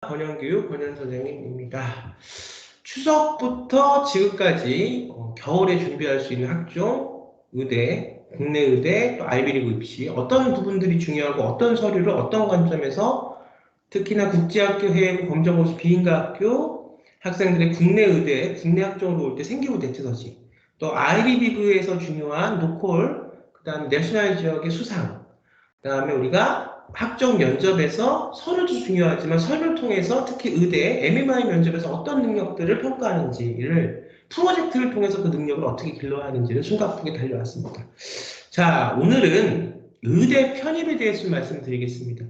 권영교육 권현선생님입니다. 추석부터 지금까지 겨울에 준비할 수 있는 학종, 의대, 국내 의대, 또 아이비리그 입시 어떤 부분들이 중요하고 어떤 서류를 어떤 관점에서 특히나 국제학교 해외 검정고시 비인가학교 학생들의 국내 의대, 국내 학종으로 올 때 생기부 대체서식, 또 아이비리그에서 중요한 노콜, 그 다음에 내셔널 지역의 수상, 그 다음에 우리가 학종 면접에서 서류도 중요하지만 서류를 통해서 특히 의대, MMI 면접에서 어떤 능력들을 평가하는지를 프로젝트를 통해서 그 능력을 어떻게 길러야 하는지를 숨가쁘게 달려왔습니다. 자, 오늘은 의대 편입에 대해서 말씀드리겠습니다.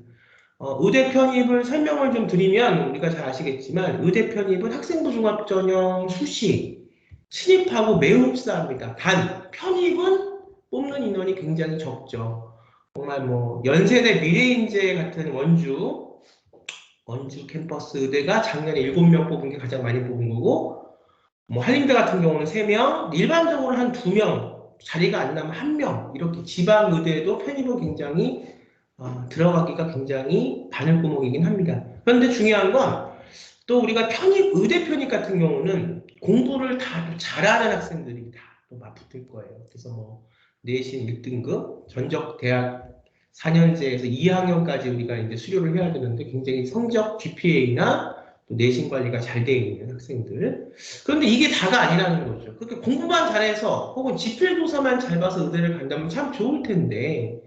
의대 편입을 설명을 좀 드리면 우리가 잘 아시겠지만 의대 편입은 학생부 종합 전형 수시 신입하고 매우 흡사합니다. 단 편입은 뽑는 인원이 굉장히 적죠. 정말 뭐 연세대 미래인재 같은 원주 캠퍼스 의대가 작년에 7명 뽑은 게 가장 많이 뽑은 거고, 뭐 한림대 같은 경우는 3명, 일반적으로 한 2명, 자리가 안 나면 1명, 이렇게 지방 의대도 편입은 굉장히 들어가기가 굉장히 바늘구멍이긴 합니다. 그런데 중요한 건 또 우리가 편입, 의대 편입 같은 경우는 공부를 다 잘하는 학생들이 다 또 맞붙을 거예요. 그래서 뭐 내신 1등급, 전적 대학 4년제에서 2학년까지 우리가 이제 수료를 해야 되는데 굉장히 성적 GPA나 또 내신 관리가 잘 되어 있는 학생들. 그런데 이게 다가 아니라는 거죠. 그렇게 공부만 잘해서 혹은 지필고사만 잘 봐서 의대를 간다면 참 좋을 텐데,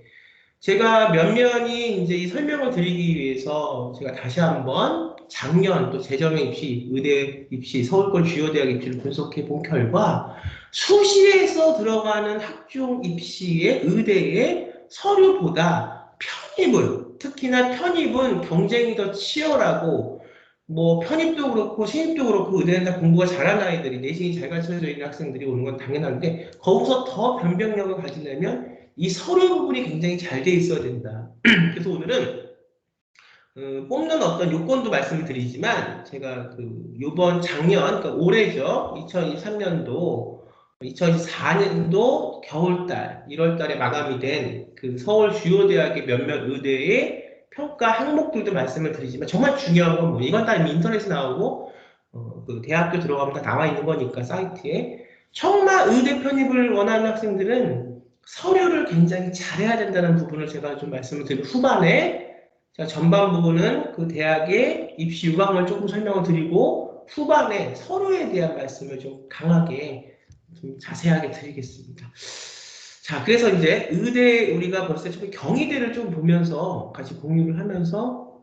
제가 면면이 이제 이 설명을 드리기 위해서 제가 다시 한번 작년 또 재정형 입시, 의대 입시, 서울권 주요 대학 입시를 분석해 본 결과 수시에서 들어가는 학종 입시의 의대의 서류보다 편입은, 특히나 편입은 경쟁이 더 치열하고, 뭐 편입도 그렇고 신입도 그렇고 의대는 다 공부가 잘하는 아이들이, 내신이 잘 갖춰져 있는 학생들이 오는 건 당연한데 거기서 더 변별력을 가지려면 이 서류 부분이 굉장히 잘 돼 있어야 된다. 그래서 오늘은 뽑는 어떤 요건도 말씀을 드리지만, 제가 요번 작년, 그러니까 올해죠. 2023년도, 2024년도 겨울달, 1월달에 마감이 된 그 서울 주요 대학의 몇몇 의대의 평가 항목들도 말씀을 드리지만, 정말 중요한 건 뭐, 이건 다 인터넷에 나오고, 그 대학교 들어가면 다 나와 있는 거니까, 사이트에. 정말 의대 편입을 원하는 학생들은 서류를 굉장히 잘해야 된다는 부분을 제가 좀 말씀을 드리고, 후반에 자, 전반 부분은 그 대학의 입시 유학을 조금 설명을 드리고, 후반에 서류에 대한 말씀을 좀 강하게, 좀 자세하게 드리겠습니다. 자, 그래서 이제 의대, 우리가 벌써 좀 경희대를 좀 보면서 같이 공유를 하면서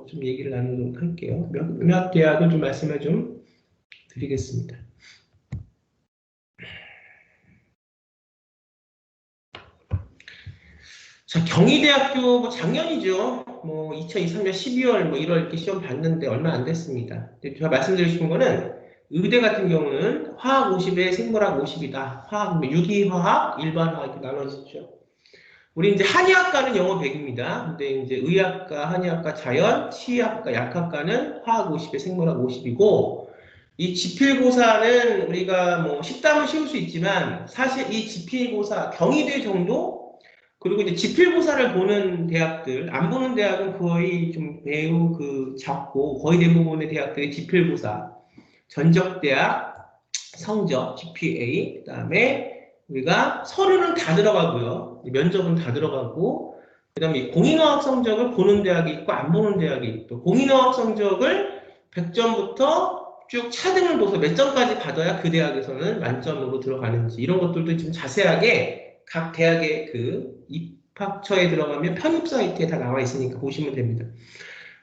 좀 얘기를 나누도록 할게요. 몇 대학을 좀 말씀을 좀 드리겠습니다. 자, 경희대학교 뭐 작년이죠. 뭐 2023년 12월, 뭐 1월 이렇게 시험 봤는데 얼마 안 됐습니다. 제가 말씀드리고 싶은 거는 의대 같은 경우는 화학 50에 생물학 50이다. 화학, 유기화학, 일반화학 이렇게 나눠지죠. 우리 이제 한의학과는 영어 100입니다. 근데 이제 의학과, 한의학과, 자연, 치의학과, 약학과는 화학 50에 생물학 50이고, 이 지필고사는 우리가 뭐 쉽다면 쉬울 수 있지만 사실 이 지필고사 경희대 정도, 그리고 이제 지필고사를 보는 대학들, 안 보는 대학은 거의 좀 매우 작고, 거의 대부분의 대학들이 지필고사, 전적대학, 성적, GPA, 그 다음에 우리가 서류는 다 들어가고요. 면접은 다 들어가고, 그 다음에 공인어학 성적을 보는 대학이 있고, 안 보는 대학이 있고, 공인어학 성적을 100점부터 쭉 차등을 둬서 몇 점까지 받아야 그 대학에서는 만점으로 들어가는지, 이런 것들도 좀 자세하게 각 대학의 입학처에 들어가면 편입 사이트에 다 나와 있으니까 보시면 됩니다.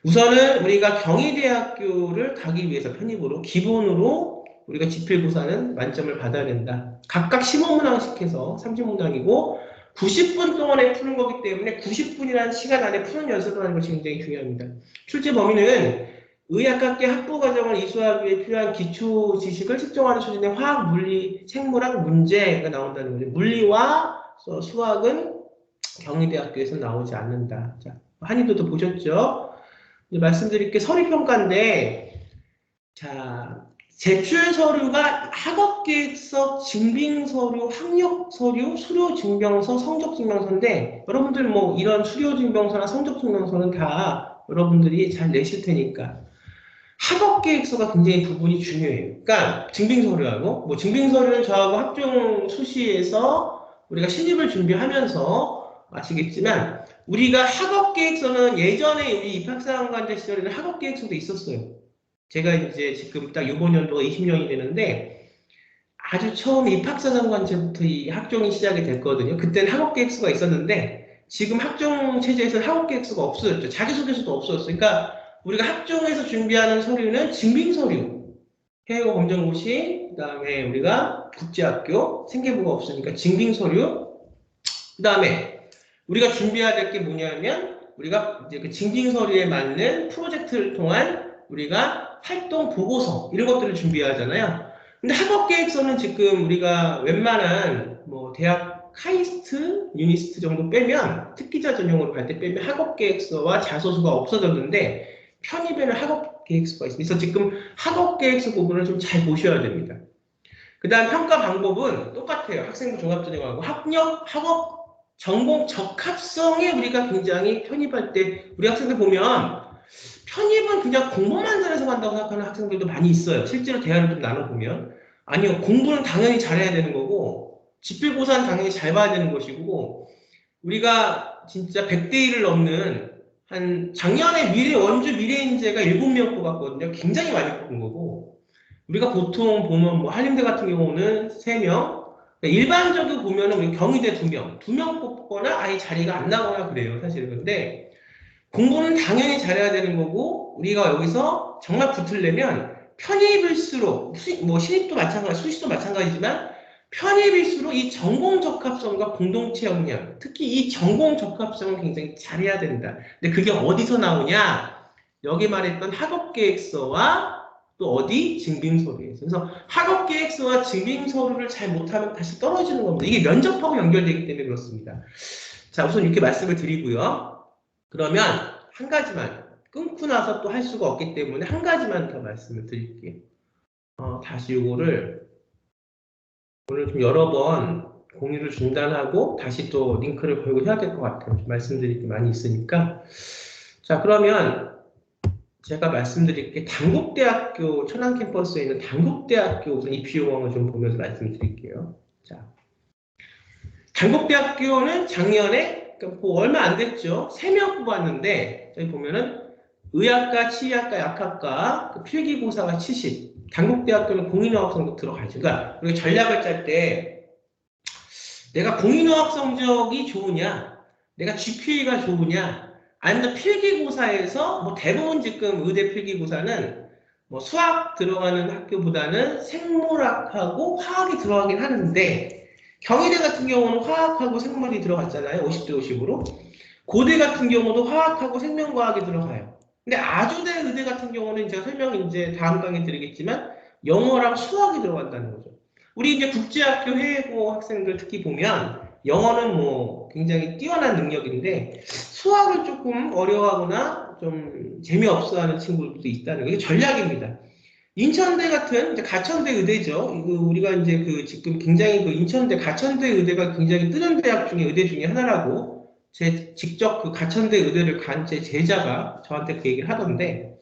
우선은 우리가 경희대학교를 가기 위해서 편입으로 기본으로 우리가 지필고사는 만점을 받아야 된다. 각각 15문항씩 해서 30문항이고 90분 동안에 푸는 거기 때문에 90분이라는 시간 안에 푸는 연습을 하는 것이 굉장히 중요합니다. 출제 범위는 의학학계 학부과정을 이수하기 위해 필요한 기초 지식을 측정하는 수준의 화학, 물리, 생물학 문제가 나온다는 거죠. 물리와 수학은 경희대학교에서 나오지 않는다. 자, 한의도도 보셨죠? 말씀드릴 게 서류평가인데, 자, 제출 서류가 학업계획서, 증빙서류, 학력서류, 수료증명서, 성적증명서인데, 여러분들 뭐 이런 수료증명서나 성적증명서는 다 여러분들이 잘 내실 테니까 학업 계획서가 굉장히 부분이 중요해요. 그러니까 증빙서류하고 뭐 증빙서류는 저하고 학종 수시에서 우리가 신입을 준비하면서 아시겠지만 우리가 학업 계획서는 예전에 우리 입학사관제 시절에는 학업 계획서도 있었어요. 제가 이제 지금 딱 이번 연도가 20년이 되는데 아주 처음 입학사정관제부터 이 학종이 시작이 됐거든요. 그때는 학업계획서가 있었는데 지금 학종 체제에서는 학업계획서가 없어졌죠. 자기소개서도 없어졌어요. 그러니까 우리가 학종에서 준비하는 서류는 증빙서류, 해외어 검정고시, 그다음에 우리가 국제학교, 생계부가 없으니까 증빙서류, 그다음에 우리가 준비해야 될 게 뭐냐면 우리가 이제 그 증빙서류에 맞는 프로젝트를 통한 우리가 활동 보고서 이런 것들을 준비하잖아요. 근데 학업계획서는 지금 우리가 웬만한 뭐 대학 카이스트, 유니스트 정도 빼면 특기자 전형으로 갈 때 빼면 학업계획서와 자소서가 없어졌는데 편입에는 학업계획서가 있습니다. 그래서 지금 학업계획서 부분을 좀 잘 보셔야 됩니다. 그 다음 평가 방법은 똑같아요. 학생부 종합전형하고 학업 전공 적합성에 우리가 굉장히 편입할 때 우리 학생들 보면 편입은 그냥 공부만 잘해서 간다고 생각하는 학생들도 많이 있어요. 실제로 대화를 좀 나눠보면 아니요. 공부는 당연히 잘해야 되는 거고 집필고사는 당연히 잘 봐야 되는 것이고 우리가 진짜 100대 1을 넘는 한 작년에 원주 미래인재가 7명 뽑았거든요. 굉장히 많이 뽑은 거고 우리가 보통 보면 뭐 한림대 같은 경우는 3명 일반적으로 보면 우리 경희대 2명, 2명 뽑거나 아예 자리가 안 나거나 그래요. 사실은. 근데 공부는 당연히 잘해야 되는 거고 우리가 여기서 정말 붙으려면 편입일수록 뭐 신입도 마찬가지, 수시도 마찬가지지만 편입일수록 이 전공 적합성과 공동체 역량, 특히 이 전공 적합성을 굉장히 잘해야 된다. 근데 그게 어디서 나오냐? 여기 말했던 학업계획서와 또 어디? 증빙서류에서. 그래서 학업계획서와 증빙서류를 잘 못하면 다시 떨어지는 겁니다. 이게 면접하고 연결되기 때문에 그렇습니다. 자, 우선 이렇게 말씀을 드리고요. 그러면 한 가지만 끊고 나서 또 할 수가 없기 때문에 한 가지만 더 말씀을 드릴게요. 다시 이거를 오늘 좀 여러 번 공유를 중단하고 다시 또 링크를 걸고 해야 될 것 같아요. 말씀드릴 게 많이 있으니까. 자, 그러면 제가 말씀드릴 게 단국대학교 천안 캠퍼스에 있는 단국대학교 우선 입시 요강을 좀 보면서 말씀드릴게요. 자, 단국대학교는 작년에 뭐 얼마 안 됐죠. 3명 뽑았는데 저기 보면은 의학과, 치의학과, 약학과 그 필기고사가 70. 단국대학교는 공인어학 성적 들어가죠. 그러니까 우리가 전략을 짤 때 내가 공인어학 성적이 좋으냐, 내가 GPA가 좋으냐, 아니면 필기고사에서 뭐 대부분 지금 의대 필기고사는 뭐 수학 들어가는 학교보다는 생물학하고 화학이 들어가긴 하는데 경희대 같은 경우는 화학하고 생물이 들어갔잖아요. 50대 50으로. 고대 같은 경우도 화학하고 생명과학이 들어가요. 근데 아주대 의대 같은 경우는 제가 설명 이제 다음 강의에 드리겠지만 영어랑 수학이 들어간다는 거죠. 우리 이제 국제학교 해외고 학생들 특히 보면 영어는 뭐 굉장히 뛰어난 능력인데 수학을 조금 어려워하거나 좀 재미없어하는 친구들도 있다는 게 전략입니다. 인천대 같은 이제 가천대 의대죠. 이거 우리가 이제 그 지금 굉장히 그 인천대 가천대 의대가 굉장히 뜨는 대학 중에 의대 중에 하나라고 제 직접 그 가천대 의대를 간 제 제자가 저한테 그 얘기를 하던데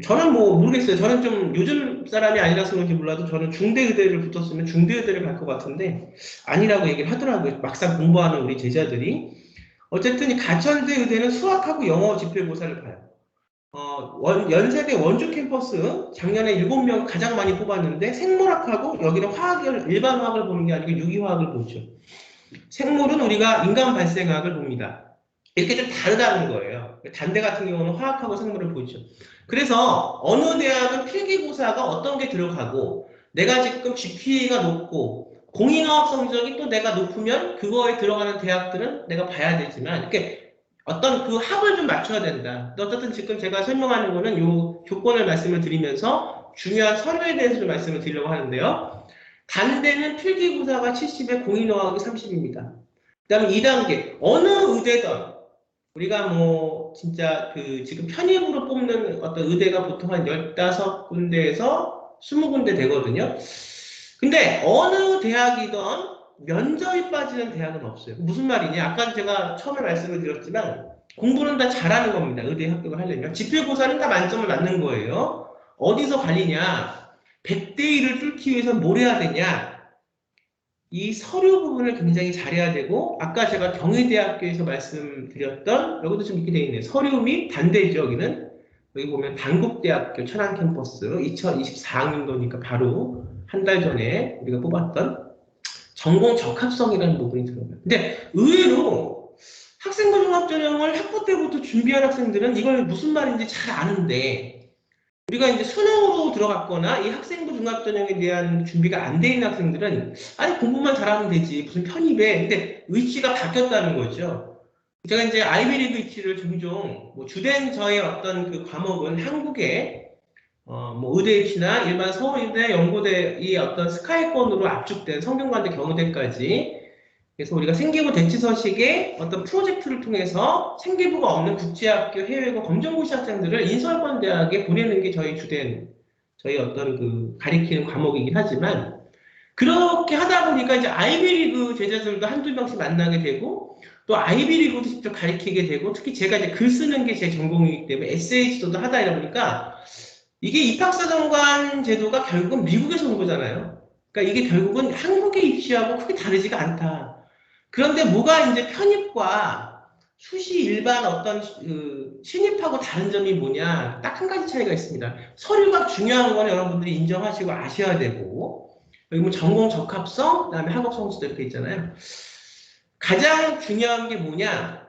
저는 뭐 모르겠어요. 저는 좀 요즘 사람이 아니라서 그런지 몰라도 저는 중대 의대를 붙었으면 중대 의대를 갈 것 같은데 아니라고 얘기를 하더라고요. 막상 공부하는 우리 제자들이. 어쨌든 이 가천대 의대는 수학하고 영어 집필고사를 봐요. 연세대 원주 캠퍼스 작년에 7명 가장 많이 뽑았는데 생물학하고 여기는 화학을 일반 화학을 보는 게 아니고 유기화학을 보죠. 생물은 우리가 인간 발생학을 봅니다. 이렇게 좀 다르다는 거예요. 단대 같은 경우는 화학하고 생물을 보죠. 그래서 어느 대학은 필기고사가 어떤 게 들어가고 내가 지금 GPA가 높고 공인어학 성적이 또 내가 높으면 그거에 들어가는 대학들은 내가 봐야 되지만 이렇게 어떤 그 합을 좀 맞춰야 된다. 어쨌든 지금 제가 설명하는 거는 요 조건을 말씀을 드리면서 중요한 서류에 대해서 좀 말씀을 드리려고 하는데요. 단대는 필기고사가 70에 공인어학이 30입니다. 그 다음에 2단계 어느 의대든 우리가 뭐 진짜 그 지금 편입으로 뽑는 어떤 의대가 보통 한 15군데에서 20군데 되거든요. 근데 어느 대학이든 면접이 빠지는 대학은 없어요. 무슨 말이냐? 아까 제가 처음에 말씀을 드렸지만 공부는 다 잘하는 겁니다. 의대 합격을 하려면. 집필고사는 다 만점을 맞는 거예요. 어디서 갈리냐? 100대 1을 뚫기 위해서 뭘 해야 되냐? 이 서류 부분을 굉장히 잘해야 되고, 아까 제가 경희대학교에서 말씀드렸던, 여기도 좀 이렇게 되어 있네요. 서류 및 단대죠, 여기는. 여기 보면 단국대학교 천안 캠퍼스 2024학년도니까 바로 한 달 전에 우리가 뽑았던 전공 적합성이라는 부분이 들어가요. 근데 의외로 학생부 종합전형을 학부 때부터 준비한 학생들은 이걸 무슨 말인지 잘 아는데, 우리가 이제 수능으로 들어갔거나 이 학생부 종합전형에 대한 준비가 안 돼 있는 학생들은 아니 공부만 잘하면 되지 무슨 편입에, 근데 위치가 바뀌었다는 거죠. 제가 이제 아이비리그 위치를 종종 뭐 주된 저의 어떤 그 과목은 한국의 뭐 의대 입시나 일반 서울대, 연고대 이 어떤 스카이권으로 압축된 성균관대, 경희대까지, 그래서 우리가 생기부 대치 서식의 어떤 프로젝트를 통해서 생기부가 없는 국제학교, 해외고 검정고시 학생들을 인서울권 대학에 보내는 게 저희 주된, 저희 어떤 그 가리키는 과목이긴 하지만, 그렇게 하다 보니까 이제 아이비리그 제자들도 한두 명씩 만나게 되고, 또 아이비리그도 직접 가리키게 되고, 특히 제가 이제 글 쓰는 게 제 전공이기 때문에 에세이 지도도 하다 이러 보니까, 이게 입학사정관 제도가 결국은 미국에서 온 거잖아요. 그러니까 이게 결국은 한국에 입시하고 크게 다르지가 않다. 그런데 뭐가 이제 편입과 수시 일반 어떤 신입하고 다른 점이 뭐냐? 딱 한 가지 차이가 있습니다. 서류가 중요한 거는 여러분들이 인정하시고 아셔야 되고, 여기 뭐 전공 적합성, 그다음에 학업 성취도 이렇게 있잖아요. 가장 중요한 게 뭐냐?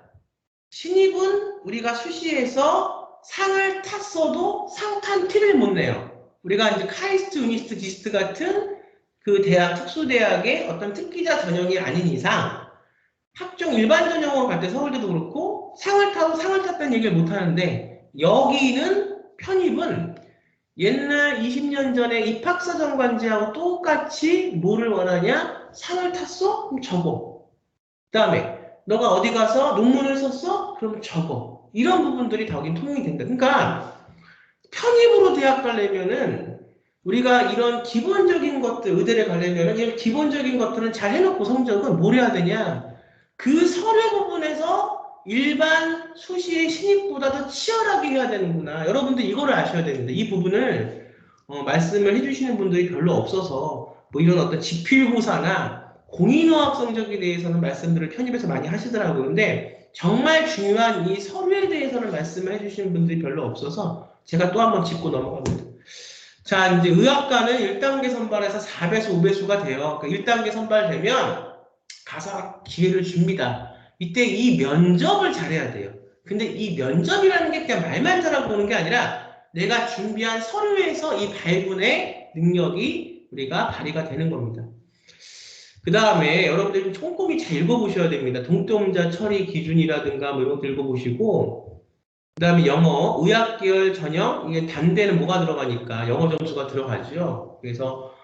신입은 우리가 수시에서 상을 탔어도 상탄 티를 못 내요. 우리가 이제 카이스트, 유니스트, 기스트 같은 그 대학, 특수대학의 어떤 특기자 전형이 아닌 이상 학종 일반 전형으로 갈 때 서울대도 그렇고 상을 타도 상을 탔다는 얘기를 못 하는데, 여기는 편입은 옛날 20년 전에 입학사정관제하고 똑같이 뭐를 원하냐? 상을 탔어? 그럼 적어. 그 다음에 너가 어디 가서 논문을 썼어? 그럼 적어. 이런 부분들이 다 여긴 통용이 된다. 그러니까 편입으로 대학 가려면은 우리가 이런 기본적인 것들, 의대를 가려면은 이런 기본적인 것들은 잘 해놓고 성적은 뭘 해야 되냐? 그 서류 부분에서 일반 수시의 신입보다 더 치열하게 해야 되는구나. 여러분들 이거를 아셔야 되는데, 이 부분을 말씀을 해주시는 분들이 별로 없어서 뭐 이런 어떤 지필고사나 공인어학 성적에 대해서는 말씀들을 편입에서 많이 하시더라고요. 근데 정말 중요한 이 서류에 대해서는 말씀을 해주시는 분들이 별로 없어서 제가 또 한번 짚고 넘어갑니다. 자, 이제 의학과는 1단계 선발에서 4배수, 5배수가 돼요. 그러니까 1단계 선발되면 가서 기회를 줍니다. 이때 이 면접을 잘해야 돼요. 근데 이 면접이라는 게 그냥 말만 잘하고 오는 게 아니라 내가 준비한 서류에서 이 발군의 능력이 우리가 발휘가 되는 겁니다. 그 다음에 여러분들 좀 꼼꼼히 잘 읽어보셔야 됩니다. 동점자 처리 기준이라든가 뭐 이런 것도 읽어보시고, 그 다음에 영어, 의학계열 전형, 이게 단대는 뭐가 들어가니까 영어 점수가 들어가죠. 그래서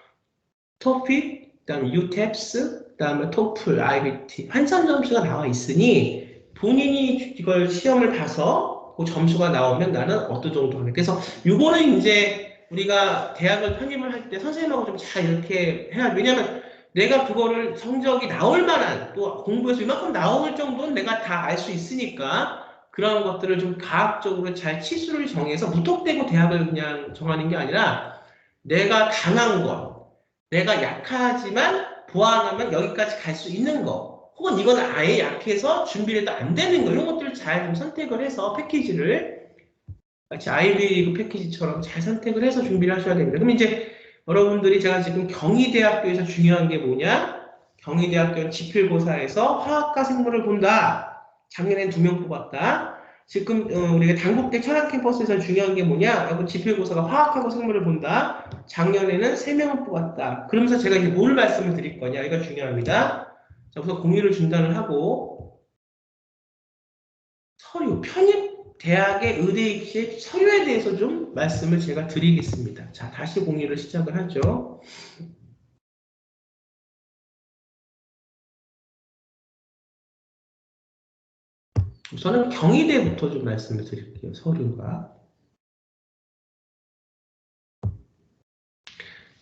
토픽, 그 다음에 UTEPS, 그 다음에 토플, IBT, 환산 점수가 나와 있으니 본인이 이걸 시험을 봐서 그 점수가 나오면 나는 어떤 정도 하는. 그래서 이거는 이제 우리가 대학을 편입을 할 때 선생님하고 좀 잘 이렇게 해야, 왜냐면 내가 그거를 성적이 나올 만한, 또 공부해서 이만큼 나올 정도는 내가 다 알 수 있으니까 그런 것들을 좀 과학적으로 잘 치수를 정해서 무턱대고 대학을 그냥 정하는 게 아니라 내가 강한 것, 내가 약하지만 보완하면 여기까지 갈 수 있는 거, 혹은 이건 아예 약해서 준비를 해도 안 되는 거, 이런 것들을 잘 좀 선택을 해서 패키지를 마치 아이비리그 패키지처럼 잘 선택을 해서 준비를 하셔야 됩니다. 그럼 이제 여러분들이 제가 지금 경희대학교에서 중요한 게 뭐냐? 경희대학교 지필고사에서 화학과 생물을 본다. 작년엔 2명 뽑았다. 지금 우리가 단국대 천안 캠퍼스에서 중요한 게 뭐냐? 여러분 지필고사가 화학하고 생물을 본다. 작년에는 3명을 뽑았다. 그러면서 제가 이제 뭘 말씀을 드릴 거냐? 이거 중요합니다. 자, 우선 공유를 중단을 하고 서류, 편입 대학의 의대 입시 서류에 대해서 좀 말씀을 제가 드리겠습니다. 자, 다시 공유를 시작을 하죠. 우선은 경희대부터 좀 말씀을 드릴게요. 서류가.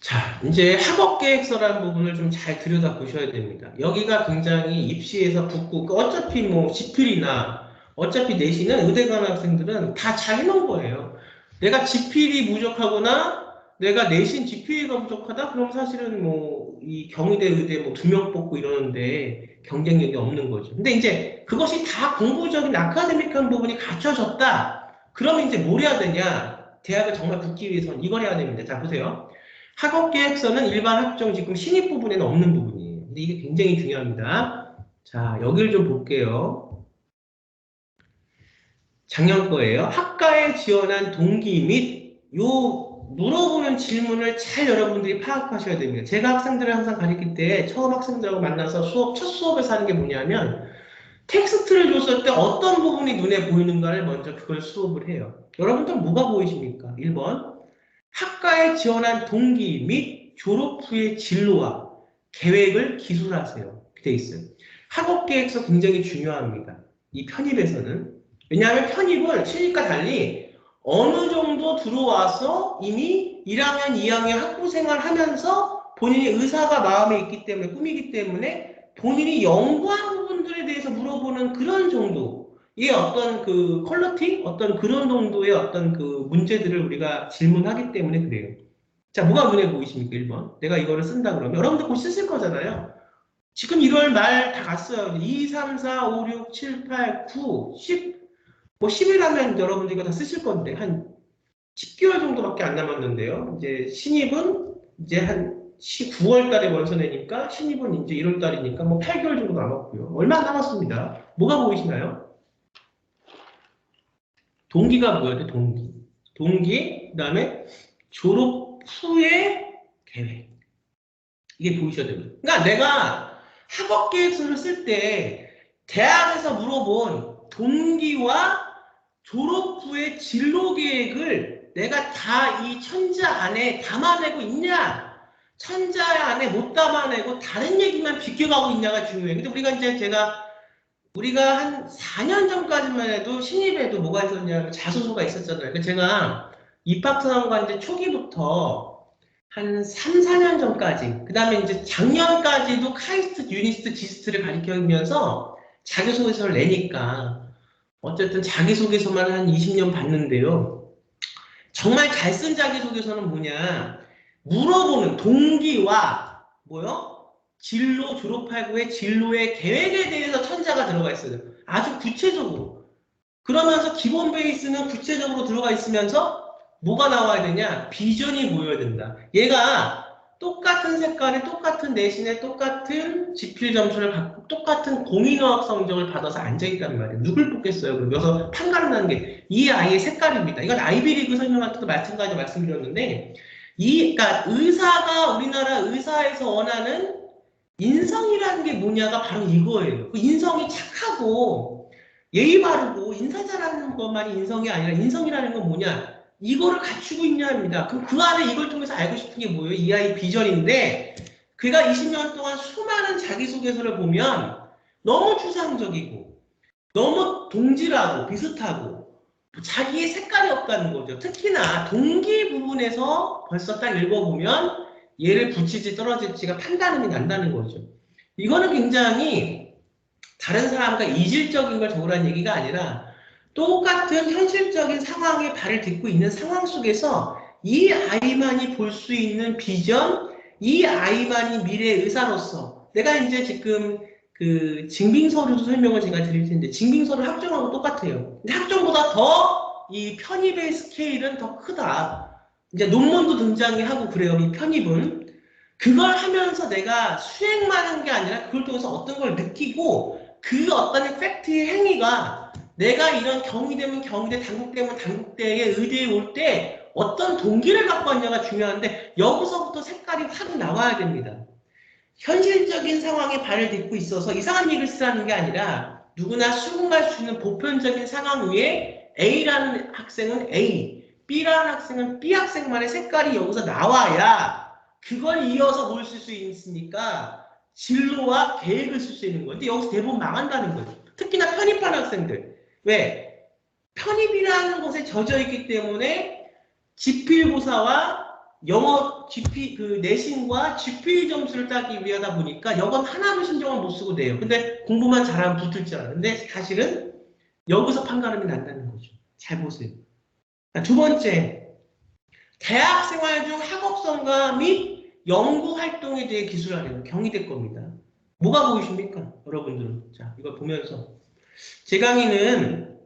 자, 이제 학업계획서라는 부분을 좀 잘 들여다보셔야 됩니다. 여기가 굉장히 입시에서 붙고, 어차피 뭐 지필이나 어차피 내신은 의대 가는 학생들은 다 잘 해놓은 거예요. 내가 지필이 부족하거나 내가 내신 GPA가 부족하다? 그럼 사실은 뭐 이 경희대 의대 뭐 2명 뽑고 이러는데 경쟁력이 없는 거죠. 근데 이제 그것이 다 공부적인 아카데믹한 부분이 갖춰졌다. 그러면 이제 뭘 해야 되냐? 대학을 정말 붙기 위해서는 이걸 해야 됩니다. 자, 보세요. 학업계획서는 일반 학종 지금 신입 부분에는 없는 부분이에요. 근데 이게 굉장히 중요합니다. 자, 여기를 좀 볼게요. 작년 거예요. 학과에 지원한 동기 및 요 물어보는 질문을 잘 여러분들이 파악하셔야 됩니다. 제가 학생들을 항상 가르칠 때 처음 학생들하고 만나서 첫 수업에서 하는 게 뭐냐면 텍스트를 줬을 때 어떤 부분이 눈에 보이는가를 먼저 그걸 수업을 해요. 여러분들 뭐가 보이십니까? 1번 학과에 지원한 동기 및 졸업 후의 진로와 계획을 기술하세요. 돼 있어요. 학업 계획서 굉장히 중요합니다. 이 편입에서는. 왜냐하면 편입을 신입과 달리 어느 정도 들어와서 이미 1학년, 2학년 학부 생활 하면서 본인의 의사가 마음에 있기 때문에, 꿈이기 때문에 본인이 연구한 부분들에 대해서 물어보는 그런 정도의 어떤 그 퀄리티, 어떤 그런 정도의 어떤 그 문제들을 우리가 질문하기 때문에 그래요. 자, 뭐가 눈에 보이십니까? 1번. 내가 이거를 쓴다 그러면 여러분들 곧 쓰실 거잖아요. 지금 1월 말 다 갔어요. 2, 3, 4, 5, 6, 7, 8, 9, 10, 뭐 10일 하면 여러분들 이거 다 쓰실 건데, 한 10개월 정도밖에 안 남았는데요. 이제 신입은 이제 한 9월 달에 원서 내니까, 신입은 이제 1월 달이니까 뭐 8개월 정도 남았고요. 얼마 안 남았습니다. 뭐가 보이시나요? 동기가 뭐예요? 동기. 동기, 그 다음에 졸업 후의 계획. 이게 보이셔야 됩니다. 그러니까 내가 학업 계획서를 쓸 때 대학에서 물어본 동기와 졸업 후의 진로 계획을 내가 다 이 천자 안에 담아내고 있냐? 천자 안에 못 담아내고 다른 얘기만 비껴가고 있냐가 중요해요. 근데 우리가 이제 우리가 한 4년 전까지만 해도 신입에도 뭐가 있었냐면 자소서가 있었잖아요. 그러니까 제가 입학사원과 이제 초기부터 한 3, 4년 전까지, 그 다음에 이제 작년까지도 카이스트, 유니스트, 지스트를 가르치면서 자기소개서를 내니까 어쨌든 자기소개서만 한 20년 봤는데요. 정말 잘 쓴 자기소개서는 뭐냐? 물어보는 동기와 뭐요? 진로 졸업할 후에 진로의 계획에 대해서 천자가 들어가 있어요. 아주 구체적으로. 그러면서 기본 베이스는 구체적으로 들어가 있으면서 뭐가 나와야 되냐? 비전이 보여야 된다. 얘가 똑같은 색깔에 똑같은 내신에 똑같은 지필 점수를 받고 똑같은 공인어학 성적을 받아서 앉아있단 말이에요. 누굴 뽑겠어요? 그래서 판가름 나는 게 이 아이의 색깔입니다. 이건 아이비리그 설명할 때도 마찬가지 말씀드렸는데 그러니까 의사가 우리나라 의사에서 원하는 인성이라는 게 뭐냐가 바로 이거예요. 그 인성이 착하고 예의 바르고 인사 잘하는 것만이 인성이 아니라 인성이라는 건 뭐냐? 이거를 갖추고 있냐입니다. 그럼 그 안에 이걸 통해서 알고 싶은 게 뭐예요? 이 아이 비전인데 그가 20년 동안 수많은 자기소개서를 보면 너무 추상적이고 너무 동질하고 비슷하고 자기의 색깔이 없다는 거죠. 특히나 동기 부분에서 벌써 딱 읽어보면 얘를 붙일지 떨어질지가 판단이 난다는 거죠. 이거는 굉장히 다른 사람과 이질적인 걸 적으라는 얘기가 아니라 똑같은 현실적인 상황에 발을 딛고 있는 상황 속에서 이 아이만이 볼 수 있는 비전, 이 아이만이 미래의 의사로서 내가 이제 지금 그 증빙서류도 설명을 제가 드릴 텐데 증빙서류 학종하고 똑같아요. 근데 학종보다 더 이 편입의 스케일은 더 크다. 이제 논문도 등장하고 그래요. 이 편입은. 그걸 하면서 내가 수행만 한 게 아니라 그걸 통해서 어떤 걸 느끼고 그 어떤 팩트의 행위가 내가 이런 경희대면 경희대, 단국대면 단국대에 의대에 올 때 어떤 동기를 갖고 왔냐가 중요한데 여기서부터 색깔이 확 나와야 됩니다. 현실적인 상황에 발을 딛고 있어서 이상한 얘기를 쓰라는 게 아니라 누구나 수긍할 수 있는 보편적인 상황 위에 A라는 학생은 A, B라는 학생은 B 학생만의 색깔이 여기서 나와야 그걸 이어서 뭘 쓸 수 있으니까 진로와 계획을 쓸 수 있는 거예요. 근데 여기서 대부분 망한다는 거예요. 특히나 편입한 학생들. 왜? 편입이라는 것에 젖어 있기 때문에 지필고사와 영어 GP 그 내신과 GPA 점수를 따기 위하다 보니까 여건 하나도 신경을 못 쓰고 돼요. 근데 공부만 잘하면 붙을 줄 알아. 근데 사실은 여기서 판가름이 난다는 거죠. 잘 보세요. 두 번째, 대학 생활 중 학업 성과 및 연구 활동에 대해 기술하려는 경희대 겁니다. 뭐가 보이십니까? 여러분들은. 자, 이걸 보면서. 제 강의는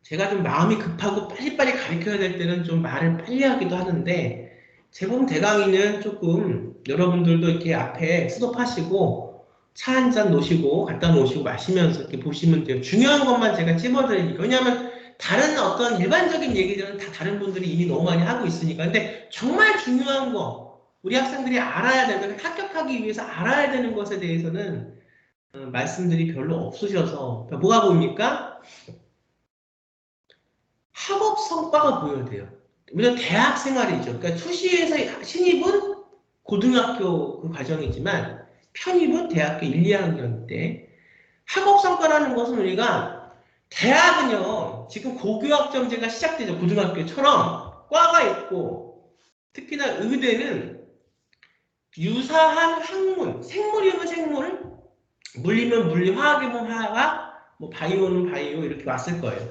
제가 좀 마음이 급하고 빨리빨리 가르쳐야 될 때는 좀 말을 빨리 하기도 하는데, 대부분 대강의는 조금 여러분들도 이렇게 앞에 스톱하시고 차 한 잔 놓으시고 갖다 놓으시고 마시면서 이렇게 보시면 돼요. 중요한 것만 제가 찝어드리니까. 왜냐하면 다른 어떤 일반적인 얘기들은 다 다른 분들이 이미 너무 많이 하고 있으니까. 근데 정말 중요한 거, 우리 학생들이 알아야 되는, 합격하기 위해서 알아야 되는 것에 대해서는 말씀들이 별로 없으셔서. 뭐가 보입니까? 학업 성과가 보여야 돼요. 우리가 대학 생활이죠. 그러니까 수시에서 신입은 고등학교 그 과정이지만 편입은 대학교 1, 2학년 때 학업 성과라는 것은 우리가 대학은요 지금 고교학점제가 시작되죠. 고등학교처럼 과가 있고 특히나 의대는 유사한 학문, 생물이면 생물, 물리면 물리, 화학이면 화학, 뭐 바이오는 바이오 이렇게 왔을 거예요.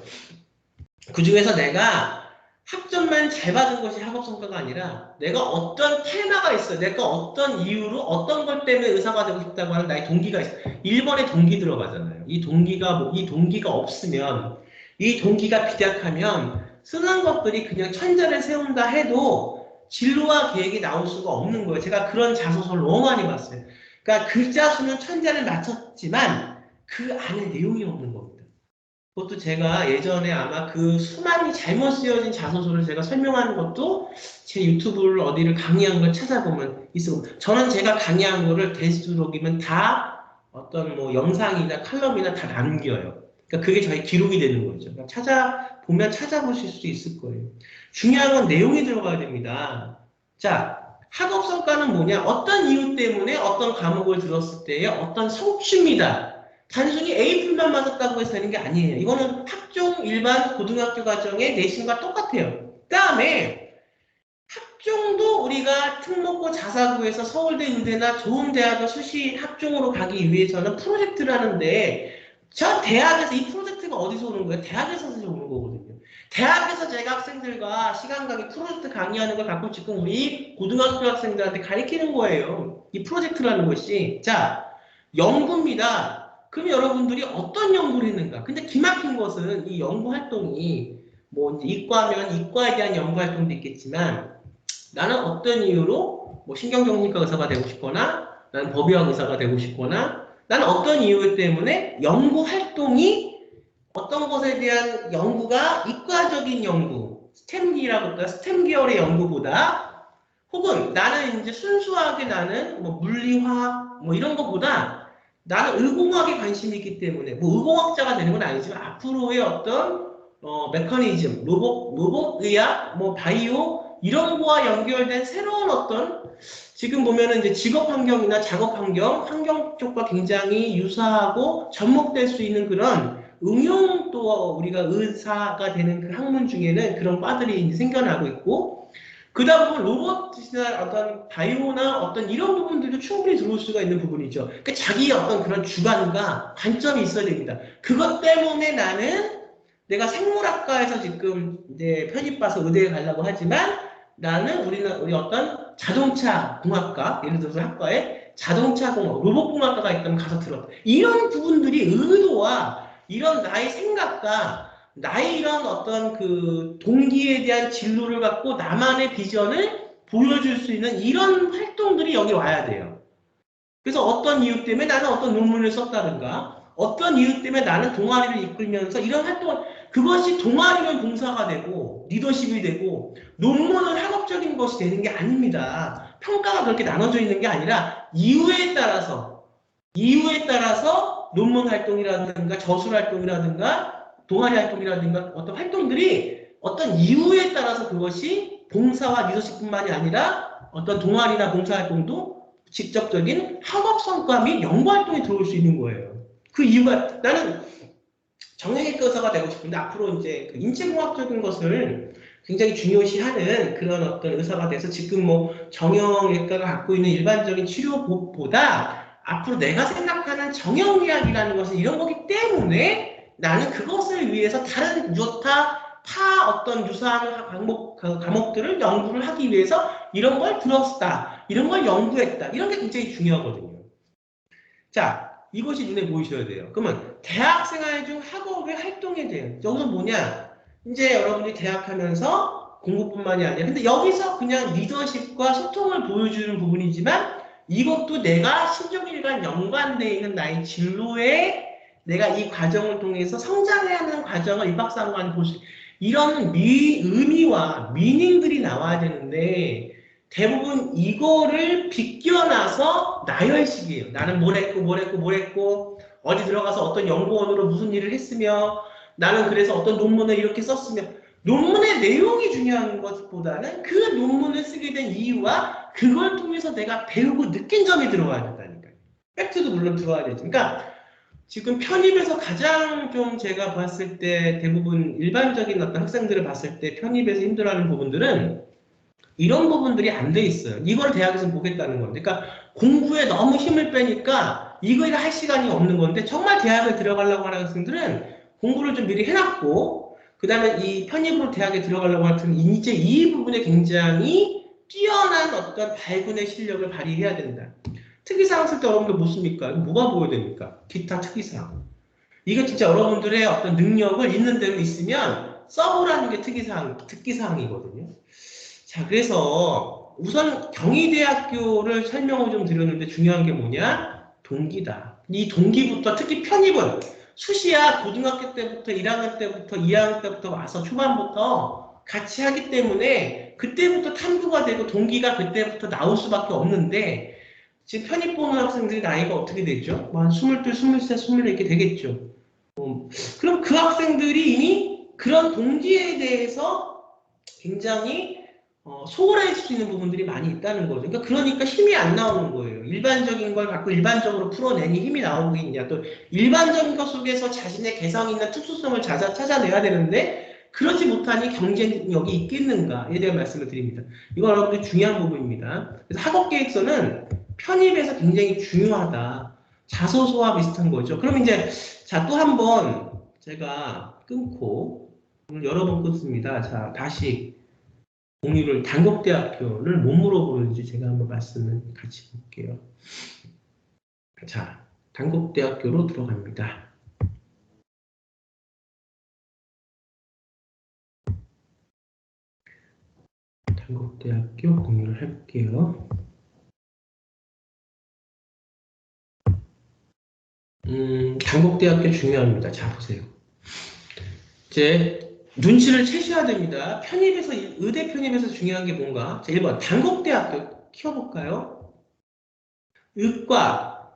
그 중에서 내가 학점만 잘 받은 것이 학업 성과가 아니라 내가 어떤 테마가 있어. 내가 어떤 이유로 어떤 것 때문에 의사가 되고 싶다고 하는 나의 동기가 있어. 1번에 동기 들어가잖아요. 이 동기가 없으면 이 동기가 비약하면 쓰는 것들이 그냥 천자를 세운다 해도 진로와 계획이 나올 수가 없는 거예요. 제가 그런 자소서를 너무 많이 봤어요. 그러니까 글자 수는 천자를 맞췄지만 그 안에 내용이 없는 겁니다. 그것도 제가 예전에 아마 그 수많이 잘못 쓰여진 자소서를 제가 설명하는 것도 제 유튜브를 어디를 강의한 걸 찾아보면 있어. 저는 제가 강의한 거를 대수록이면 다 어떤 뭐 영상이나 칼럼이나 다 남겨요. 그러니까 그게 저희 기록이 되는 거죠. 그러니까 찾아보면 찾아보실 수 있을 거예요. 중요한 건 내용이 들어가야 됩니다. 자, 학업 성과는 뭐냐? 어떤 이유 때문에 어떤 과목을 들었을 때의 어떤 성취입니다. 단순히 A풀만 맞았다고 해서 되는 게 아니에요. 이거는 학종 일반 고등학교 과정의 내신과 똑같아요. 그 다음에 학종도 우리가 특목고 자사고에서 서울대, 의대나 좋은 대학을 수시 학종으로 가기 위해서는 프로젝트를 하는데 저 대학에서 이 프로젝트가 어디서 오는 거예요? 대학에서 오는 거거든요. 대학에서 제가 학생들과 시간 강의 프로젝트 강의하는 걸 갖고 지금 우리 고등학교 학생들한테 가르치는 거예요. 이 프로젝트라는 것이. 자, 연구입니다. 그럼 여러분들이 어떤 연구를 했는가? 근데 기막힌 것은 이 연구 활동이 뭐 이제 이과면 이과에 대한 연구 활동도 있겠지만 나는 어떤 이유로 뭐 신경정신과 의사가 되고 싶거나 나는 법의학 의사가 되고 싶거나 나는 어떤 이유 때문에 연구 활동이 어떤 것에 대한 연구가 이과적인 연구, 스템이라고 할까? 스템 계열의 연구보다 혹은 나는 이제 순수하게 나는 뭐 물리화학 뭐 이런 것보다 나는 의공학에 관심이 있기 때문에 뭐 의공학자가 되는 건 아니지만 앞으로의 어떤 메커니즘, 로봇의학, 뭐 바이오 이런 거와 연결된 새로운 어떤 지금 보면은 이제 직업 환경이나 작업 환경 쪽과 굉장히 유사하고 접목될 수 있는 그런 응용도 우리가 의사가 되는 그 학문 중에는 그런 과들이 생겨나고 있고 그 다음은 로봇이나 어떤 바이오나 어떤 이런 부분들도 충분히 들어올 수가 있는 부분이죠. 그러니까 자기의 어떤 그런 주관과 관점이 있어야 됩니다. 그것 때문에 나는 내가 생물학과에서 지금 이제 편입 봐서 의대에 가려고 하지만 나는 우리 어떤 자동차 공학과 예를 들어서 학과에 자동차 공학, 로봇 공학과가 있다면 가서 들어. 이런 부분들이 의도와 이런 나의 생각과 나의 이런 어떤 그 동기에 대한 진로를 갖고 나만의 비전을 보여줄 수 있는 이런 활동들이 여기 와야 돼요. 그래서 어떤 이유 때문에 나는 어떤 논문을 썼다든가 어떤 이유 때문에 나는 동아리를 이끌면서 이런 활동을 그것이 동아리면 봉사가 되고 리더십이 되고 논문은 학업적인 것이 되는 게 아닙니다. 평가가 그렇게 나눠져 있는 게 아니라 이유에 따라서 논문 활동이라든가 저술 활동이라든가 동아리 활동이라든가 어떤 활동들이 어떤 이유에 따라서 그것이 봉사와 리더십뿐만이 아니라 어떤 동아리나 봉사 활동도 직접적인 학업 성과 및 연구 활동에 들어올 수 있는 거예요. 그 이유가 나는 정형외과 의사가 되고 싶은데 앞으로 이제 그 인체공학적인 것을 굉장히 중요시하는 그런 어떤 의사가 돼서 지금 뭐 정형외과가 갖고 있는 일반적인 치료법보다 앞으로 내가 생각하는 정형의학이라는 것은 이런 거기 때문에 나는 그것을 위해서 다른 유타 어떤 유사한 과목들을 연구를 하기 위해서 이런 걸 들었다, 이런 걸 연구했다, 이런 게 굉장히 중요하거든요. 자, 이것이 눈에 보이셔야 돼요. 그러면 대학생활 중 학업의 활동에 대한, 여기서 뭐냐? 이제 여러분들이 대학하면서 공부뿐만이 아니라, 근데 여기서 그냥 리더십과 소통을 보여주는 부분이지만 이것도 내가 신종일관 연관되어 있는 나의 진로에 내가 이 과정을 통해서 성장해야 하는 과정을 입학사관이 볼 수, 이런 의미와 미닝들이 나와야 되는데 대부분 이거를 비껴나서 나열식이에요. 나는 뭘 했고, 어디 들어가서 어떤 연구원으로 무슨 일을 했으며, 나는 그래서 어떤 논문을 이렇게 썼으며, 논문의 내용이 중요한 것보다는 그 논문을 쓰게 된 이유와 그걸 통해서 내가 배우고 느낀 점이 들어와야 된다니까요. 팩트도 물론 들어와야 되죠. 그러니까 지금 편입에서 가장 좀 제가 봤을 때 대부분 일반적인 어떤 학생들을 봤을 때 편입에서 힘들어하는 부분들은 이런 부분들이 안 돼 있어요. 이걸 대학에서 보겠다는 건데, 그러니까 공부에 너무 힘을 빼니까 이걸 할 시간이 없는 건데, 정말 대학에 들어가려고 하는 학생들은 공부를 좀 미리 해놨고, 그 다음에 이 편입으로 대학에 들어가려고 하는 이제 이 부분에 굉장히 뛰어난 어떤 발군의 실력을 발휘해야 된다. 특이사항 쓸 때 여러분들 못 씁니까? 뭐가 보여야 됩니까? 기타 특이사항. 이게 진짜 여러분들의 어떤 능력을 있는 대로 있으면 써보라는 게 특기사항이거든요. 자, 그래서 우선 경희대학교를 설명을 좀 드렸는데 중요한 게 뭐냐? 동기다. 이 동기부터, 특히 편입은 수시야 고등학교 때부터 1학년 때부터 2학년 때부터 와서 초반부터 같이 하기 때문에 그때부터 탐구가 되고 동기가 그때부터 나올 수밖에 없는데 지금 편입 보는 학생들이 나이가 어떻게 되죠? 한 22, 23, 24 이렇게 되겠죠. 그럼 그 학생들이 이미 그런 동기에 대해서 굉장히 소홀할 수 있는 부분들이 많이 있다는 거죠. 그러니까 힘이 안 나오는 거예요. 일반적인 걸 갖고 일반적으로 풀어내니 힘이 나오겠냐. 또 일반적인 것 속에서 자신의 개성 있는 특수성을 찾아내야 되는데 그러지 못하니 경쟁력이 있겠는가에 대한 말씀을 드립니다. 이거 여러분들 중요한 부분입니다. 그래서 학업계획서는 편입에서 굉장히 중요하다. 자소서와 비슷한 거죠. 그럼 이제 자, 또 한 번 제가 끊고 오늘 여러 번 끊습니다. 자, 다시 공유를 단국대학교를 못 물어보는지 제가 한번 말씀을 같이 볼게요. 자, 단국대학교로 들어갑니다. 단국대학교 공유를 해볼게요. 단국대학교 중요합니다. 자, 보세요. 이제 눈치를 채셔야 됩니다. 편입에서, 의대 편입에서 중요한 게 뭔가? 자, 1번 단국대학교 키워볼까요? 의과,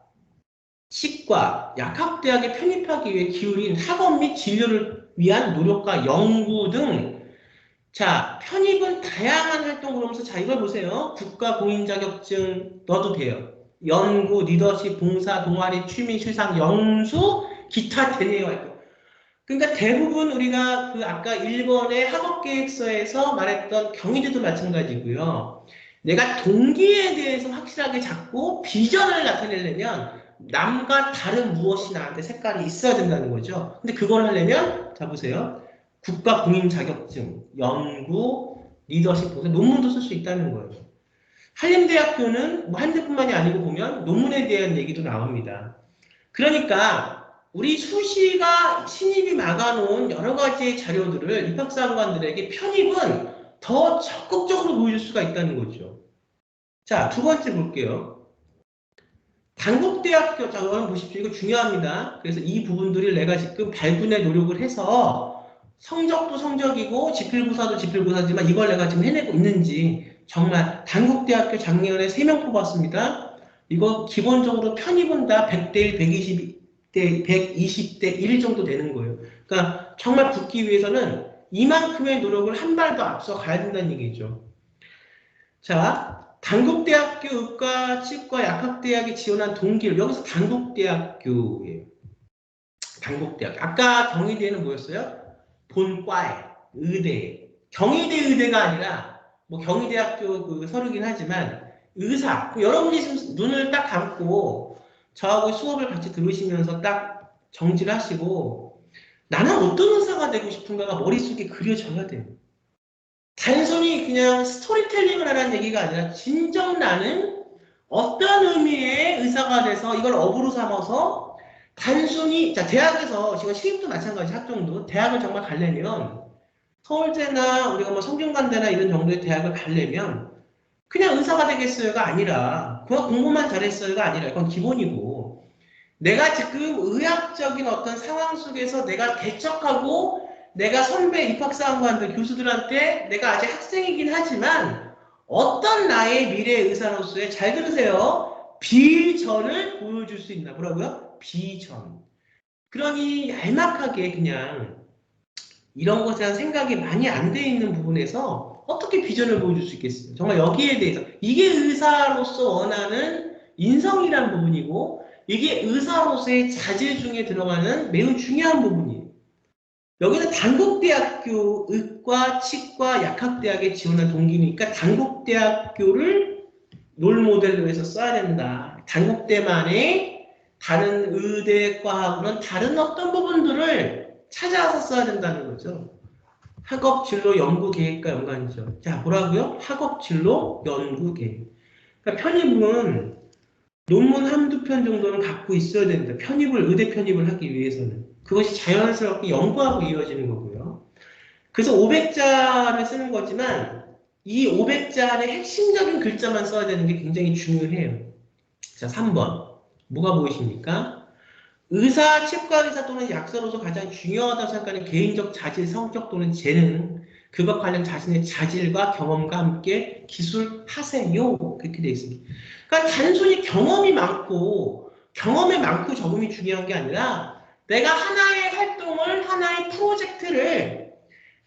치과, 약학대학에 편입하기 위해 기울인 학업 및 진료를 위한 노력과 연구 등 자, 편입은 다양한 활동을 하면서 자, 이걸 보세요. 국가 공인 자격증 넣어도 돼요. 연구, 리더십, 봉사, 동아리, 취미, 수상, 영수, 기타 대내 활동. 그러니까 대부분 우리가 그 아까 1번의 학업계획서에서 말했던 경희대도 마찬가지고요. 내가 동기에 대해서 확실하게 잡고 비전을 나타내려면 남과 다른 무엇이 나한테 색깔이 있어야 된다는 거죠. 근데 그걸 하려면 자 보세요. 국가 공인 자격증, 연구, 리더십, 봉사, 논문도 쓸 수 있다는 거예요. 한림대학교는 뭐 한대뿐만이 아니고 보면 논문에 대한 얘기도 나옵니다. 그러니까 우리 수시가 신입이 막아놓은 여러 가지 자료들을 입학사관들에게 편입은 더 적극적으로 보여줄 수가 있다는 거죠. 자, 두 번째 볼게요. 단국대학교, 자, 여러분 보십시오. 이거 중요합니다. 그래서 이 부분들을 내가 지금 발군의 노력을 해서 성적도 성적이고 지필고사도 지필고사지만 이걸 내가 지금 해내고 있는지 정말 단국대학교 작년에 3명 뽑았습니다. 이거 기본적으로 편입은 다 100대 1, 120대 120대 1 정도 되는 거예요. 그러니까 정말 붙기 위해서는 이만큼의 노력을 한 발 더 앞서 가야 된다는 얘기죠. 자, 단국대학교 의과, 치과, 약학대학에 지원한 동기를 여기서 단국대학교예요. 단국대학. 아까 경희대는 뭐였어요? 본과에, 의대. 경희대 의대가 아니라 뭐 경희대학교 그 서류긴 하지만 의사. 여러분이 지금 눈을 딱 감고 저하고 수업을 같이 들으시면서 딱 정지를 하시고 나는 어떤 의사가 되고 싶은가가 머릿속에 그려져야 돼요. 단순히 그냥 스토리텔링을 하라는 얘기가 아니라 진정 나는 어떤 의미의 의사가 돼서 이걸 업으로 삼아서 단순히 자 대학에서 지금 신입도 마찬가지 학종도 대학을 정말 가려면 서울대나 우리가 뭐 성균관대나 이런 정도의 대학을 가려면 그냥 의사가 되겠어요가 아니라 그냥 공부만 잘했어요가 아니라 이건 기본이고 내가 지금 의학적인 어떤 상황 속에서 내가 개척하고 내가 선배 입학사관관들 교수들한테 내가 아직 학생이긴 하지만 어떤 나의 미래 의사로서의 잘 들으세요. 비전을 보여줄 수 있나 뭐라고요? 비전. 그러니 얄막하게 그냥 이런 것에 대한 생각이 많이 안 돼 있는 부분에서 어떻게 비전을 보여줄 수 있겠어요? 정말 여기에 대해서 이게 의사로서 원하는 인성이란 부분이고 이게 의사로서의 자질 중에 들어가는 매우 중요한 부분이에요. 여기는 단국대학교 의과, 치과, 약학대학에 지원한 동기니까 단국대학교를 롤모델로 해서 써야 된다. 단국대만의 다른 의대과하고는 다른 어떤 부분들을 찾아서 써야 된다는 거죠. 학업 진로 연구 계획과 연관이죠. 자, 뭐라고요? 학업 진로 연구 계획. 그러니까 편입은 논문 한두 편 정도는 갖고 있어야 된다. 의대 편입을 하기 위해서는. 그것이 자연스럽게 연구하고 이어지는 거고요. 그래서 500자를 쓰는 거지만 이 500자 안에 핵심적인 글자만 써야 되는 게 굉장히 중요해요. 자, 3번. 뭐가 보이십니까? 의사, 치과의사 또는 약사로서 가장 중요하다고 생각하는 개인적 자질, 성격 또는 재능, 그것 관련 자신의 자질과 경험과 함께 기술하세요. 그렇게 되어 있습니다. 그러니까 단순히 경험이 많고 적음이 중요한 게 아니라 내가 하나의 활동을, 하나의 프로젝트를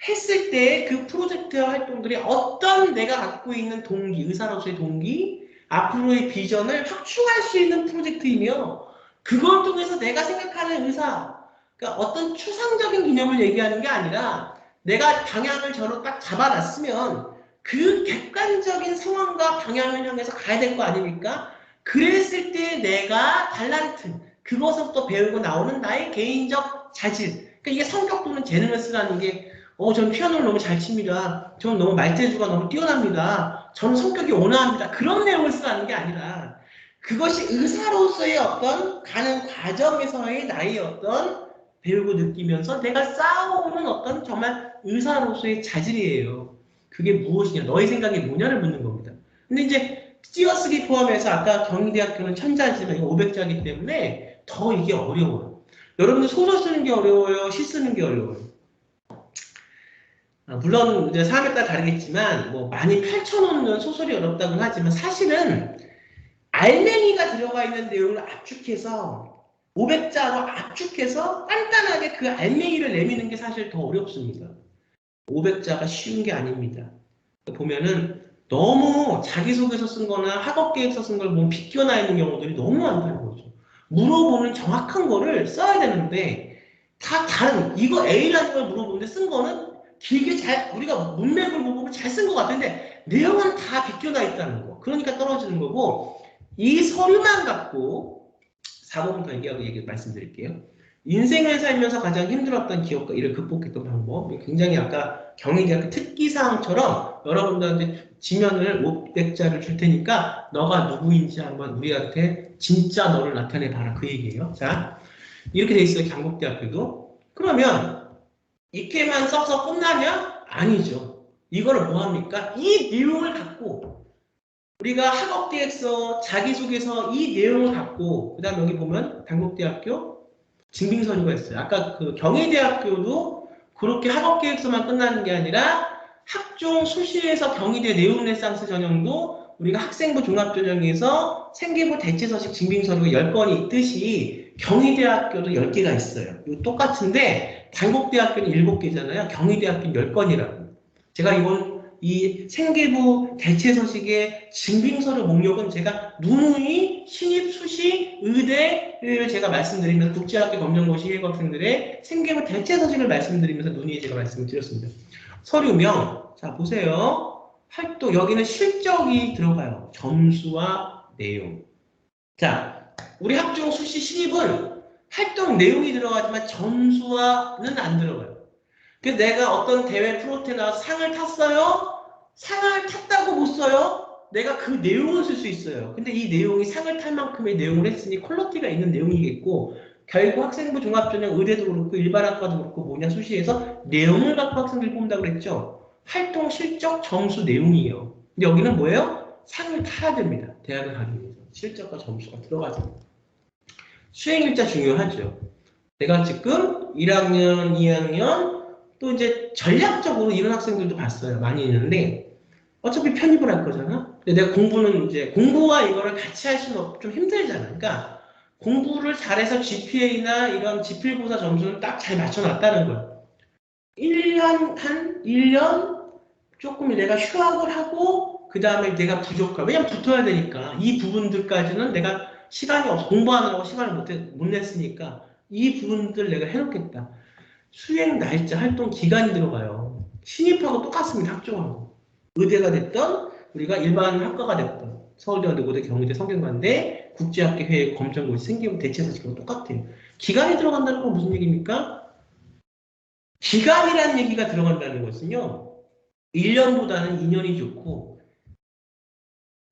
했을 때 그 프로젝트와 활동들이 어떤 내가 갖고 있는 동기, 의사로서의 동기, 앞으로의 비전을 확충할 수 있는 프로젝트이며 그걸 통해서 내가 생각하는 의사, 그러니까 어떤 추상적인 개념을 얘기하는 게 아니라 내가 방향을 저로 딱 잡아놨으면 그 객관적인 상황과 방향을 향해서 가야 될 거 아닙니까? 그랬을 때 내가 달란트, 그것부터 배우고 나오는 나의 개인적 자질, 그러니까 이게 성격 또는 재능을 쓰라는 게 저는 피아노를 너무 잘 칩니다. 저는 너무 말재주가 너무 뛰어납니다. 저는 성격이 온화합니다. 그런 내용을 쓰라는 게 아니라 그것이 의사로서의 어떤 가는 과정에서의 나의 어떤 배우고 느끼면서 내가 쌓아오는 어떤 정말 의사로서의 자질이에요. 그게 무엇이냐, 너의 생각이 뭐냐를 묻는 겁니다. 근데 이제 띄어쓰기 포함해서 아까 경희대학교는 1000자지만 이거 500자이기 때문에 더 이게 어려워요. 여러분들 소설 쓰는 게 어려워요? 시 쓰는 게 어려워요? 물론 이제 사람에 따라 다르겠지만 뭐 많이 펼쳐놓는 소설이 어렵다고는 하지만 사실은 알맹이가 들어가 있는 내용을 압축해서 500자로 압축해서 간단하게 그 알맹이를 내미는 게 사실 더 어렵습니다. 500자가 쉬운 게 아닙니다. 보면은 너무 자기소개서 쓴 거나 학업계획서 쓴 걸 보면 비껴나 있는 경우들이 너무 많다는 거죠. 물어보는 정확한 거를 써야 되는데 다 다른 이거 A라는 걸 물어보는데 쓴 거는 길게 잘 우리가 문맥을 보고 잘 쓴 것 같은데 내용은 다 비껴나 있다는 거. 그러니까 떨어지는 거고 이 서류만 갖고 4번부터 얘기 말씀드릴게요. 인생을 살면서 가장 힘들었던 기억과 이를 극복했던 방법. 굉장히 아까 경희대학교 특기사항처럼 여러분들한테 지면을 500자를 줄 테니까 너가 누구인지 한번 우리한테 진짜 너를 나타내봐라. 그 얘기예요. 자, 이렇게 돼 있어요. 경북대학교도. 그러면 이렇게만 써서 끝나면 아니죠. 이거를 뭐합니까? 이 내용을 갖고 우리가 학업계획서, 자기소개서 이 내용을 갖고 그 다음 여기 보면 단국대학교 증빙서류가 있어요. 아까 그 경희대학교도 그렇게 학업계획서만 끝나는 게 아니라 학종 수시에서 경희대 네온레상스 전형도 우리가 학생부 종합전형에서 생계부 대체서식 증빙서류가 10건이 있듯이 경희대학교도 10개가 있어요. 이거 똑같은데 단국대학교는 7개잖아요. 경희대학교는 10건이라고. 제가 이번 이 생계부 대체서식의 증빙서류 목록은 제가 누누이 신입, 수시, 의대를 제가 말씀드리면서 국제학교 검정고시 학생들의 생계부 대체서식을 말씀드리면서 누누이 제가 말씀을 드렸습니다. 서류명, 자 보세요. 활동, 여기는 실적이 들어가요. 점수와 내용. 자, 우리 학종 수시 신입은 활동 내용이 들어가지만 점수와는 안 들어가요. 그래서 내가 어떤 대회 프로테 나와서 상을 탔어요? 상을 탔다고 못 써요? 내가 그 내용을 쓸 수 있어요. 근데 이 내용이 상을 탈 만큼의 내용을 했으니 퀄리티가 있는 내용이겠고, 결국 학생부 종합전형 의대도 그렇고 일반학과도 그렇고 뭐냐 수시에서 내용을 갖고 학생들 뽑는다고 그랬죠. 활동 실적 점수 내용이에요. 근데 여기는 뭐예요? 상을 타야 됩니다. 대학을 가기 위해서. 실적과 점수가 들어가죠. 수행일자 중요하죠. 내가 지금 1학년, 2학년 또 이제 전략적으로 이런 학생들도 봤어요. 많이 있는데 어차피 편입을 할 거잖아. 근데 내가 공부는 이제 공부와 이거를 같이 할 수는 좀 힘들잖아. 그러니까 공부를 잘해서 GPA나 이런 지필고사 점수는 딱 잘 맞춰놨다는 거야. 1년 조금 내가 휴학을 하고 그 다음에 내가 부족하고 왜냐면 붙어야 되니까 이 부분들까지는 내가 시간이 없어 공부하느라고 시간을 못 냈으니까 이 부분들 내가 해놓겠다. 수행 날짜 활동 기간이 들어가요. 신입하고 똑같습니다. 학종하고 의대가 됐던 우리가 일반 학과가 됐던 서울대, 노고대, 경희대, 성균관대, 국제학계 회의 검정고시 생기면 대체사실과 똑같아요. 기간이 들어간다는 건 무슨 얘기입니까? 기간이라는 얘기가 들어간다는 것은요. 1년보다는 2년이 좋고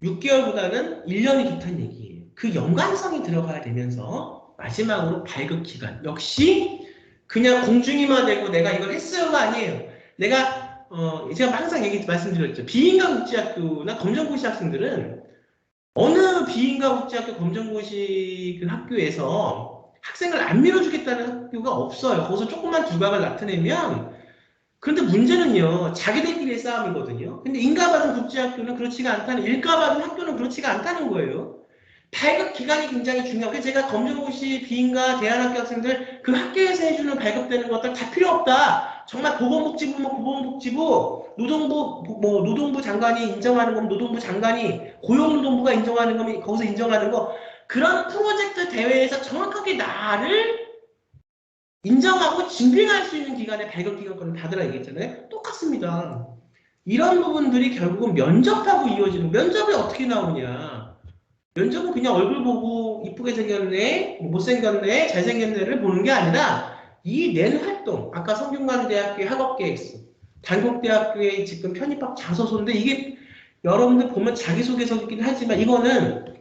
6개월보다는 1년이 좋다는 얘기예요. 그 연관성이 들어가야 되면서 마지막으로 발급 기간. 역시 그냥 공중이만 되고 내가 이걸 했어요가 아니에요. 제가 항상 말씀드렸죠. 비인가 국제학교나 검정고시 학생들은 어느 비인가 국제학교 검정고시 그 학교에서 학생을 안 밀어주겠다는 학교가 없어요. 거기서 조금만 두각을 나타내면 그런데 문제는요. 자기들끼리의 싸움이거든요. 근데 인가받은 국제학교는 그렇지가 않다는 일가받은 학교는 그렇지가 않다는 거예요. 발급 기간이 굉장히 중요하고 그래서 제가 검정고시 비인가 대안학교 학생들 그 학교에서 해주는 발급되는 것들 다 필요 없다. 정말 보건복지부면 보건복지부, 노동부 장관이 인정하는 거면 노동부 장관이 고용노동부가 인정하는 거면 거기서 인정하는 거 그런 프로젝트 대회에서 정확하게 나를 인정하고 증빙할 수 있는 기간에 발급 기간권을 받으라 얘기했잖아요. 똑같습니다. 이런 부분들이 결국은 면접하고 이어지는 면접이 어떻게 나오냐. 면접은 그냥 얼굴 보고 이쁘게 생겼네, 못생겼네, 잘생겼네를 보는 게 아니라 이 낸 활동, 아까 성균관대학교의 학업계획서, 단국대학교의 지금 편입학 자소서인데 이게 여러분들 보면 자기소개서이긴 하지만 이거는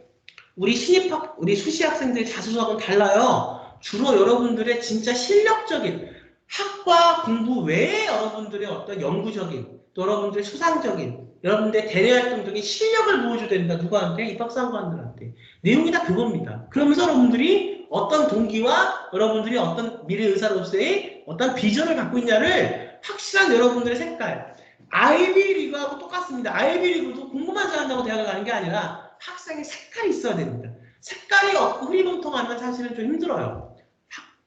우리 수시 학생들의 자소서하고는 달라요. 주로 여러분들의 진짜 실력적인 학과 공부 외에 여러분들의 어떤 연구적인 또 여러분들의 수상적인 여러분들의 대외활동적인 실력을 보여줘야 된다. 누구한테? 입학상관들한테. 내용이 다 그겁니다. 그러면서 여러분들이 어떤 동기와 여러분들이 어떤 미래 의사로서의 어떤 비전을 갖고 있냐를 확실한 여러분들의 색깔. 아이비리그하고 똑같습니다. 아이비리그도 공부만 잘한다고 대학을 가는 게 아니라 학생의 색깔이 있어야 됩니다. 색깔이 없고 흐리멍텅하면 사실은 좀 힘들어요.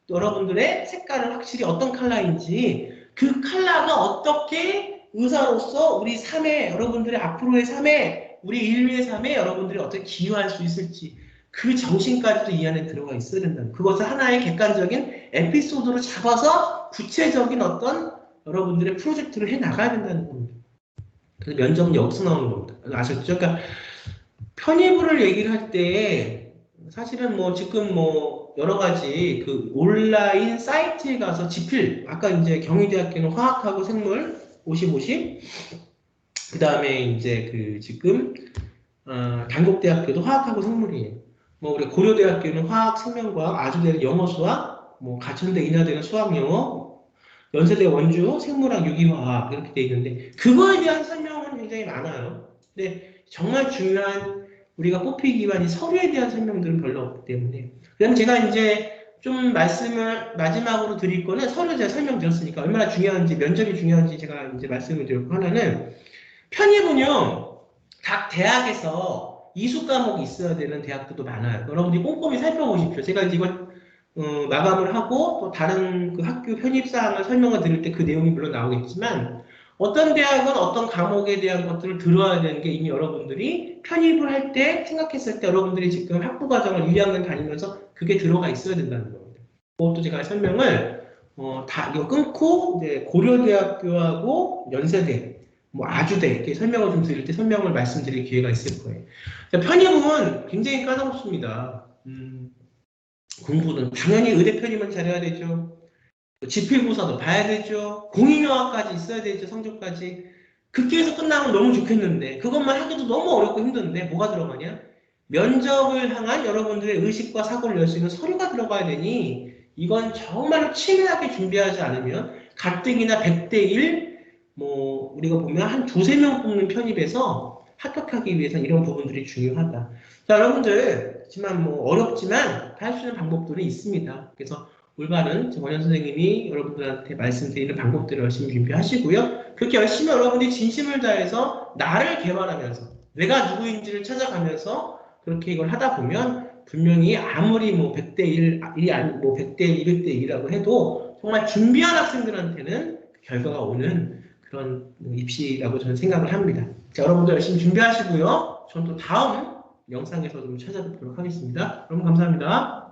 여러분들의 색깔은 확실히 어떤 컬러인지 그 컬러가 어떻게 의사로서 우리 삶에 여러분들의 앞으로의 삶에 우리 인류의 삶에 여러분들이 어떻게 기여할 수 있을지 그 정신까지도 이 안에 들어가 있어야 된다는 그것을 하나의 객관적인 에피소드로 잡아서 구체적인 어떤 여러분들의 프로젝트를 해나가야 된다는 겁니다. 그래서 면접은 여기서 나오는 겁니다. 아셨죠? 그러니까 편입을 얘기를 할 때 사실은 뭐 지금 뭐 여러 가지 그 온라인 사이트에 가서 지필 아까 이제 경희대학교는 화학하고 생물 50-50 그 다음에 이제 그 지금 단국대학교도 화학하고 생물이에요. 뭐 우리 고려대학교는 화학, 생명과학, 아주대는 영어, 수학, 뭐 가천대, 인하대는 수학, 영어, 연세대 원주, 생물학, 유기화학 이렇게 돼 있는데 그거에 대한 설명은 굉장히 많아요. 근데 정말 중요한 우리가 뽑히기 위한 이 서류에 대한 설명들은 별로 없기 때문에 그럼 제가 이제 좀 말씀을 마지막으로 드릴 거는 서류 제가 설명드렸으니까 얼마나 중요한지 면접이 중요한지 제가 이제 말씀을 드렸고 하나는 편입은요 각 대학에서 이수 과목이 있어야 되는 대학들도 많아요. 여러분들이 꼼꼼히 살펴보십시오. 제가 이제 이걸 마감을 하고 또 다른 그 학교 편입사항을 설명을 드릴 때 그 내용이 물론 나오겠지만 어떤 대학은 어떤 과목에 대한 것들을 들어야 되는 게 이미 여러분들이 편입을 할 때 생각했을 때 여러분들이 지금 학부 과정을 1학년 다니면서 그게 들어가 있어야 된다는 겁니다. 그것도 제가 설명을 다 이거 끊고 이제 고려대학교하고 연세대, 뭐 아주대 이렇게 설명을 좀 드릴 때 설명을 말씀드릴 기회가 있을 거예요. 편입은 굉장히 까다롭습니다. 공부는 당연히 의대 편입만 잘해야 되죠. 지필고사도 봐야 되죠. 공인영화까지 있어야 되죠. 성적까지. 그렇게 해서 끝나면 너무 좋겠는데 그것만 하기도 너무 어렵고 힘든데 뭐가 들어가냐? 면접을 향한 여러분들의 의식과 사고를 낼 수 있는 서류가 들어가야 되니 이건 정말 치밀하게 준비하지 않으면 가뜩이나 100대 1, 뭐 우리가 보면 한 두세 명 뽑는 편입에서 합격하기 위해서는 이런 부분들이 중요하다. 자, 여러분들 하지만 뭐 어렵지만 할 수 있는 방법들이 있습니다. 그래서 올바른 원현 선생님이 여러분들한테 말씀드리는 방법들을 열심히 준비하시고요. 그렇게 열심히 여러분들이 진심을 다해서 나를 개발하면서 내가 누구인지를 찾아가면서 그렇게 이걸 하다 보면 분명히 아무리 뭐 100대 1이 아니 뭐 100대 1, 200대 1이라고 해도 정말 준비한 학생들한테는 그 결과가 오는 그런 입시라고 저는 생각을 합니다. 자, 여러분들 열심히 준비하시고요. 저는 또 다음 영상에서 좀 찾아뵙도록 하겠습니다. 여러분 감사합니다.